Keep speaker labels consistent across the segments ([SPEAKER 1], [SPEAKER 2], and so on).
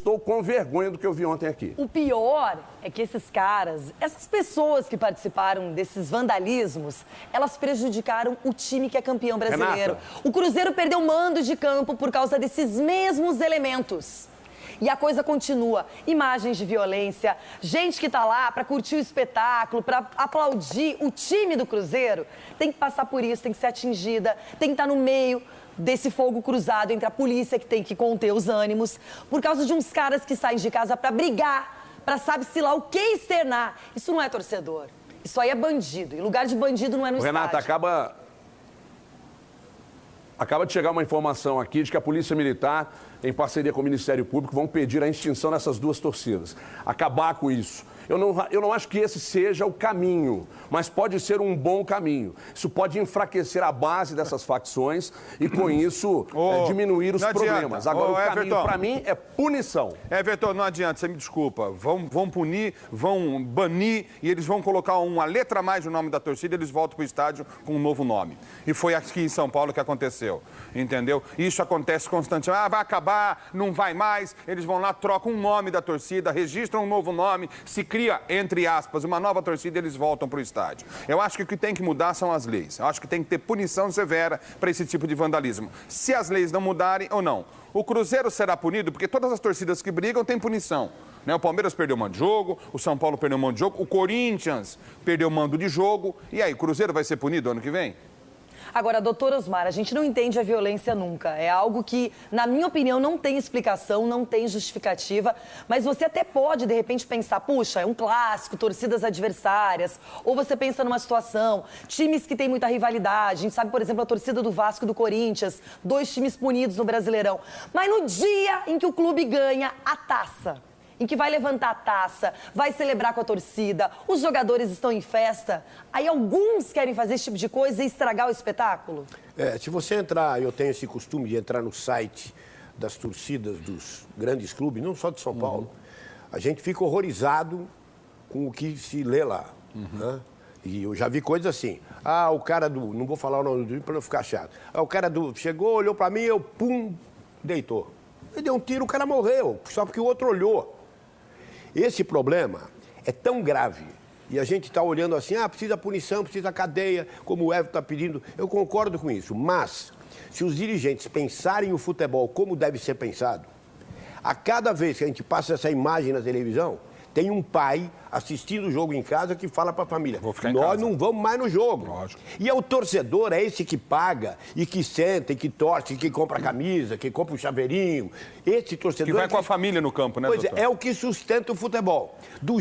[SPEAKER 1] estou com vergonha do que eu vi ontem aqui.
[SPEAKER 2] O pior é que esses caras, essas pessoas que participaram desses vandalismos, elas prejudicaram o time que é campeão brasileiro.
[SPEAKER 1] Renata.
[SPEAKER 2] O Cruzeiro perdeu mando de campo por causa desses mesmos elementos. E a coisa continua. Imagens de violência, gente que tá lá para curtir o espetáculo, para aplaudir o time do Cruzeiro, tem que passar por isso, tem que ser atingida, tem que estar no meio desse fogo cruzado entre a polícia, que tem que conter os ânimos, por causa de uns caras que saem de casa para brigar, para sabe-se lá o que externar. Isso não é torcedor. Isso aí é bandido. E lugar de bandido não é no estádio.
[SPEAKER 1] Renata, acaba de chegar uma informação aqui de que a Polícia Militar, em parceria com o Ministério Público, vão pedir a extinção dessas duas torcidas. Acabar com isso. Eu não acho que esse seja o caminho, mas pode ser um bom caminho. Isso pode enfraquecer a base dessas facções e, com isso, diminuir os problemas. Agora, o caminho, para mim, é punição.
[SPEAKER 3] Everton, não adianta, você me desculpa. Vão punir, vão banir e eles vão colocar uma letra a mais no nome da torcida e eles voltam para o estádio com um novo nome. E foi aqui em São Paulo que aconteceu, entendeu? Isso acontece constantemente. Ah, vai acabar, não vai mais. Eles vão lá, trocam um nome da torcida, registram um novo nome, se cria, entre aspas, uma nova torcida e eles voltam para o estádio. Eu acho que o que tem que mudar são as leis. Eu acho que tem que ter punição severa para esse tipo de vandalismo. Se as leis não mudarem ou não. O Cruzeiro será punido porque todas as torcidas que brigam têm punição. O Palmeiras perdeu o mando de jogo, o São Paulo perdeu o mando de jogo, o Corinthians perdeu o mando de jogo. E aí, o Cruzeiro vai ser punido ano que vem?
[SPEAKER 2] Agora, doutor Osmar, a gente não entende a violência nunca. É algo que, na minha opinião, não tem explicação, não tem justificativa. Mas você até pode, de repente, pensar, puxa, é um clássico, torcidas adversárias. Ou você pensa numa situação, times que têm muita rivalidade. A gente sabe, por exemplo, a torcida do Vasco e do Corinthians, 2 times punidos no Brasileirão. Mas no dia em que o clube ganha a taça, em que vai levantar a taça, vai celebrar com a torcida, os jogadores estão em festa, aí alguns querem fazer esse tipo de coisa e estragar o espetáculo?
[SPEAKER 4] Se você entrar, eu tenho esse costume de entrar no site das torcidas dos grandes clubes, não só de São Paulo, a gente fica horrorizado com o que se lê lá. Né? E eu já vi coisas assim, o cara do, não vou falar o nome do time para não ficar chato, o cara do, chegou, olhou para mim, eu, pum, deitou. Ele deu um tiro, o cara morreu, só porque o outro olhou. Esse problema é tão grave e a gente está olhando assim, precisa punição, precisa cadeia, como o Everton está pedindo. Eu concordo com isso, mas se os dirigentes pensarem o futebol como deve ser pensado, a cada vez que a gente passa essa imagem na televisão, tem um pai assistindo o jogo em casa que fala para a família, nós não vamos mais no jogo. Lógico. E é o torcedor, é esse que paga e que senta, e que torce, que compra a camisa, que compra o chaveirinho. Esse torcedor...
[SPEAKER 3] Que vai com a família no campo, né, doutor?
[SPEAKER 4] É o que sustenta o futebol.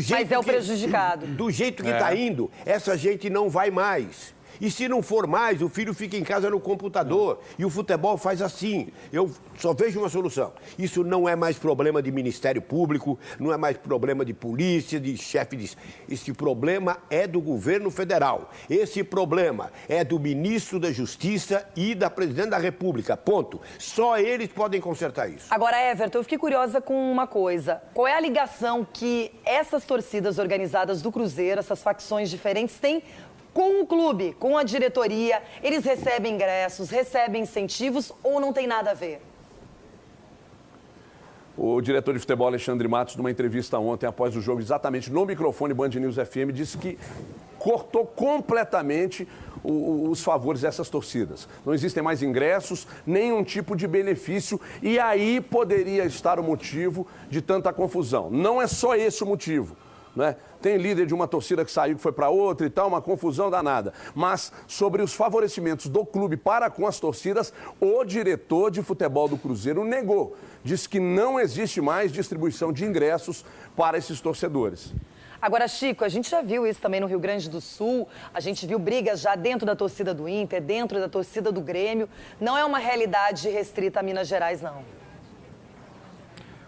[SPEAKER 2] Mas é o prejudicado.
[SPEAKER 4] Do jeito que está indo, essa gente não vai mais. E se não for mais, o filho fica em casa no computador. E o futebol faz assim. Eu só vejo uma solução. Isso não é mais problema de Ministério Público, não é mais problema de polícia, de chefe de... Esse problema é do governo federal. Esse problema é do ministro da Justiça e da presidente da República. Ponto. Só eles podem consertar isso.
[SPEAKER 2] Agora, Everton, eu fiquei curiosa com uma coisa. Qual é a ligação que essas torcidas organizadas do Cruzeiro, essas facções diferentes, têm com o clube, com a diretoria? Eles recebem ingressos, recebem incentivos ou não tem nada a ver?
[SPEAKER 1] O diretor de futebol, Alexandre Matos, numa entrevista ontem, após o jogo, exatamente no microfone Band News FM, disse que cortou completamente os favores dessas torcidas. Não existem mais ingressos, nenhum tipo de benefício, e aí poderia estar o motivo de tanta confusão. Não é só esse o motivo. Né? Tem líder de uma torcida que saiu, que foi para outra e tal, uma confusão danada. Mas sobre os favorecimentos do clube para com as torcidas, o diretor de futebol do Cruzeiro negou. Diz que não existe mais distribuição de ingressos para esses torcedores.
[SPEAKER 2] Agora, Chico, a gente já viu isso também no Rio Grande do Sul, a gente viu brigas já dentro da torcida do Inter, dentro da torcida do Grêmio. Não é uma realidade restrita a Minas Gerais, não.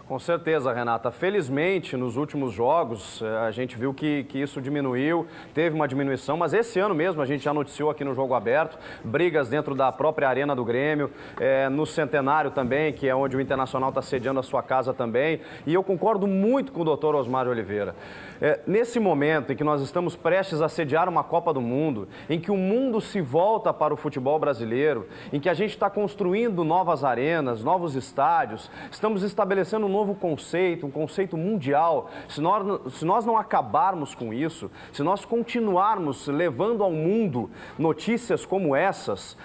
[SPEAKER 5] Com certeza, Renata. Felizmente, nos últimos jogos, a gente viu que isso diminuiu, teve uma diminuição, mas esse ano mesmo a gente já noticiou aqui no Jogo Aberto, brigas dentro da própria Arena do Grêmio, no Centenário também, que é onde o Internacional está sediando a sua casa também, e eu concordo muito com o doutor Osmar de Oliveira. Nesse momento em que nós estamos prestes a sediar uma Copa do Mundo, em que o mundo se volta para o futebol brasileiro, em que a gente está construindo novas arenas, novos estádios, estamos estabelecendo novo conceito, um conceito mundial. Se nós não acabarmos com isso, se nós continuarmos levando ao mundo notícias como essas,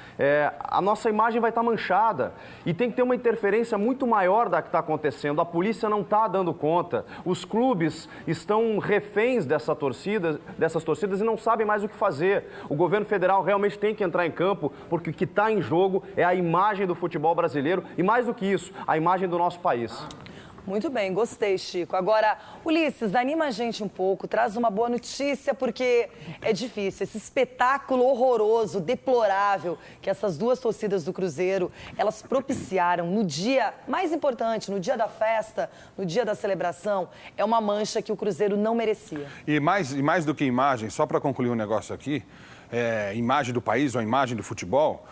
[SPEAKER 5] a nossa imagem vai estar manchada. E tem que ter uma interferência muito maior da que está acontecendo. A polícia não está dando conta. Os clubes estão reféns dessas torcidas e não sabem mais o que fazer. O governo federal realmente tem que entrar em campo, porque o que está em jogo é a imagem do futebol brasileiro e, mais do que isso, a imagem do nosso país.
[SPEAKER 2] Muito bem, gostei, Chico. Agora, Ulisses, anima a gente um pouco, traz uma boa notícia, porque é difícil. Esse espetáculo horroroso, deplorável, que essas duas torcidas do Cruzeiro, elas propiciaram no dia mais importante, no dia da festa, no dia da celebração, é uma mancha que o Cruzeiro não merecia.
[SPEAKER 3] E mais do que imagem, só para concluir um negócio aqui, imagem do país ou imagem do futebol...